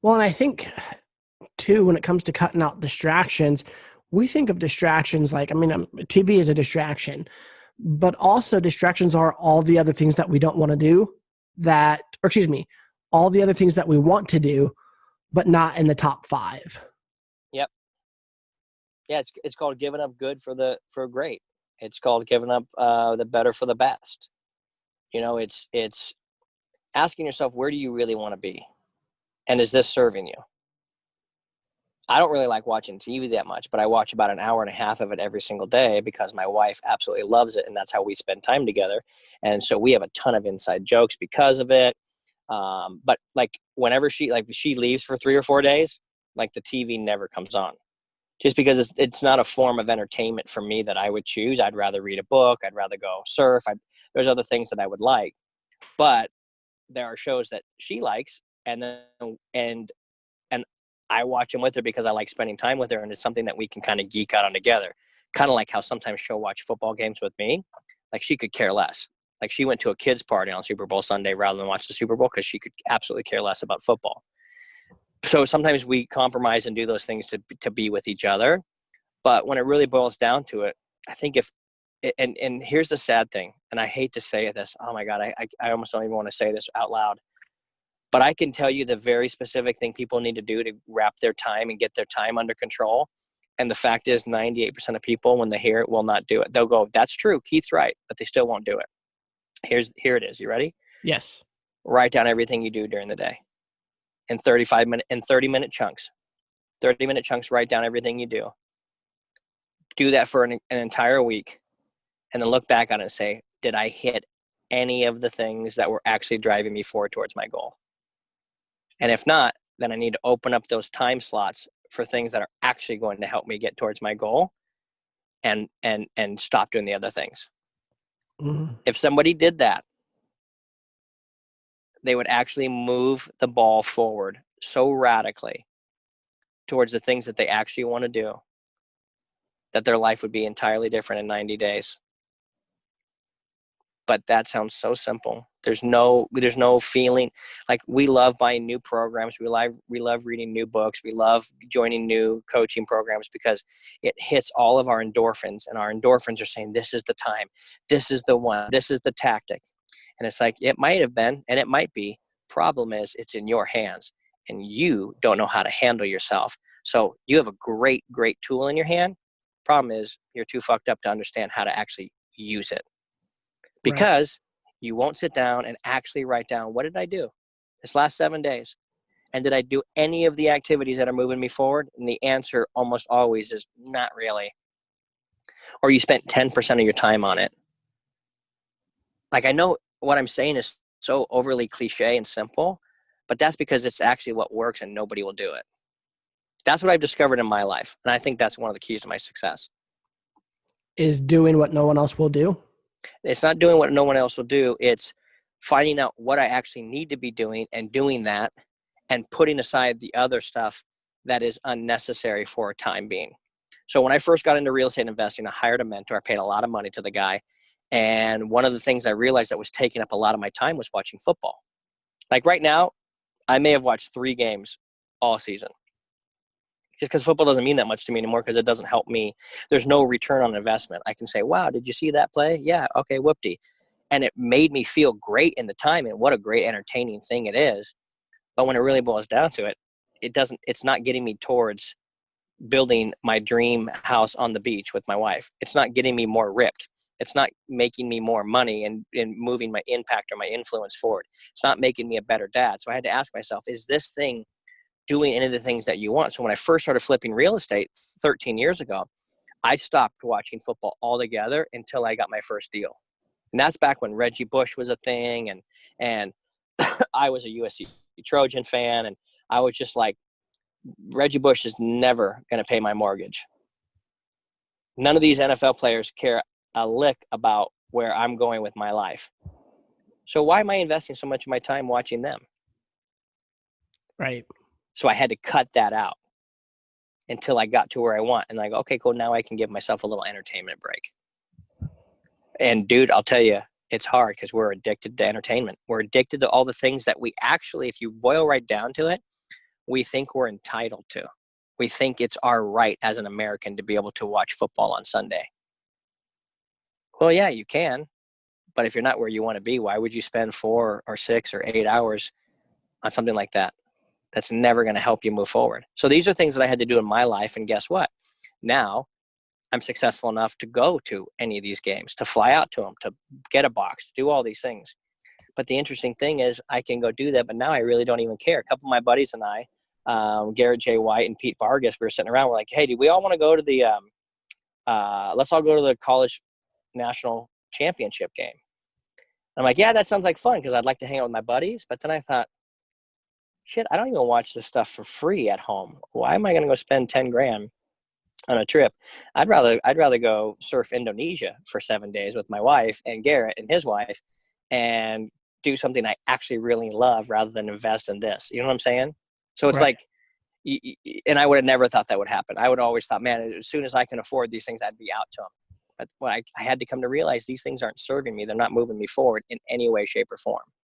Well, and I think too, when it comes to cutting out distractions, we think of distractions like, TV is a distraction, but also distractions are all the other things that we don't want to do or excuse me, all the other things that we want to do, but not in the top five. Yep. Yeah, it's called giving up good for great. It's called giving up the better for the best. It's asking yourself, where do you really want to be? And is this serving you? I don't really like watching TV that much, but I watch about an hour and a half of it every single day because my wife absolutely loves it, and that's how we spend time together. And so we have a ton of inside jokes because of it. But like whenever she leaves for 3 or 4 days, like the TV never comes on, just because it's not a form of entertainment for me that I would choose. I'd rather read a book. I'd rather go surf. There's other things that I would like, but there are shows that she likes, and I watch them with her because I like spending time with her, and it's something that we can kind of geek out on together. Kind of like how sometimes she'll watch football games with me. Like she could care less. Like she went to a kids party on Super Bowl Sunday rather than watch the Super Bowl because she could absolutely care less about football. So sometimes we compromise and do those things to be with each other. But when it really boils down to it, I think and here's the sad thing, and I hate to say this. Oh my God, I almost don't even want to say this out loud. But I can tell you the very specific thing people need to do to wrap their time and get their time under control. And the fact is 98% of people, when they hear it, will not do it. They'll go, that's true, Keith's right, but they still won't do it. Here it is. You ready? Yes. Write down everything you do during the day in 30-minute chunks. 30-minute chunks, write down everything you do. Do that for an entire week, and then look back on it and say, did I hit any of the things that were actually driving me forward towards my goal? And if not, then I need to open up those time slots for things that are actually going to help me get towards my goal, and stop doing the other things. Mm-hmm. If somebody did that, they would actually move the ball forward so radically towards the things that they actually want to do that their life would be entirely different in 90 days. But that sounds so simple. There's no feeling. Like, we love buying new programs. We love reading new books. We love joining new coaching programs because it hits all of our endorphins, and our endorphins are saying, this is the time. This is the one. This is the tactic. And it's like, it might have been, and it might be. Problem is, it's in your hands, and you don't know how to handle yourself. So you have a great, great tool in your hand. Problem is, you're too fucked up to understand how to actually use it. Because you won't sit down and actually write down, what did I do this last 7 days? And did I do any of the activities that are moving me forward? And the answer almost always is not really. Or you spent 10% of your time on it. Like, I know what I'm saying is so overly cliche and simple, but that's because it's actually what works and nobody will do it. That's what I've discovered in my life. And I think that's one of the keys to my success. Is doing what no one else will do. It's not doing what no one else will do. It's finding out what I actually need to be doing and doing that, and putting aside the other stuff that is unnecessary for a time being. So when I first got into real estate investing, I hired a mentor. I paid a lot of money to the guy. And one of the things I realized that was taking up a lot of my time was watching football. Like right now, I may have watched 3 games all season. Just because football doesn't mean that much to me anymore, because it doesn't help me. There's no return on investment. I can say, wow, did you see that play? Yeah, okay, whoopty. And it made me feel great in the time, and what a great entertaining thing it is. But when it really boils down to it, it's not getting me towards building my dream house on the beach with my wife. It's not getting me more ripped. It's not making me more money and moving my impact or my influence forward. It's not making me a better dad. So I had to ask myself, is this thing doing any of the things that you want? So when I first started flipping real estate 13 years ago, I stopped watching football altogether until I got my first deal. And that's back when Reggie Bush was a thing, and I was a USC Trojan fan, and I was just like, Reggie Bush is never going to pay my mortgage. None of these NFL players care a lick about where I'm going with my life. So why am I investing so much of my time watching them? Right. So I had to cut that out until I got to where I want. And I go, okay, cool. Now I can give myself a little entertainment break. And dude, I'll tell you, it's hard because we're addicted to entertainment. We're addicted to all the things that we actually, if you boil right down to it, we think we're entitled to. We think it's our right as an American to be able to watch football on Sunday. Well, yeah, you can, but if you're not where you want to be, why would you spend 4 or 6 or 8 hours on something like that? That's never going to help you move forward. So these are things that I had to do in my life. And guess what? Now I'm successful enough to go to any of these games, to fly out to them, to get a box, to do all these things. But the interesting thing is I can go do that, but now I really don't even care. A couple of my buddies and I, Garrett J. White and Pete Vargas, we were sitting around. We're like, hey, do we all want to go to the let's all go to the college national championship game? I'm like, yeah, that sounds like fun because I'd like to hang out with my buddies. But then I thought, shit, I don't even watch this stuff for free at home. Why am I going to go spend 10 grand on a trip? I'd rather go surf Indonesia for 7 days with my wife and Garrett and his wife and do something I actually really love rather than invest in this. You know what I'm saying? So it's Right. like, and I would have never thought that would happen. I would always thought, man, as soon as I can afford these things, I'd be out to them. But I had to come to realize these things aren't serving me. They're not moving me forward in any way, shape, or form.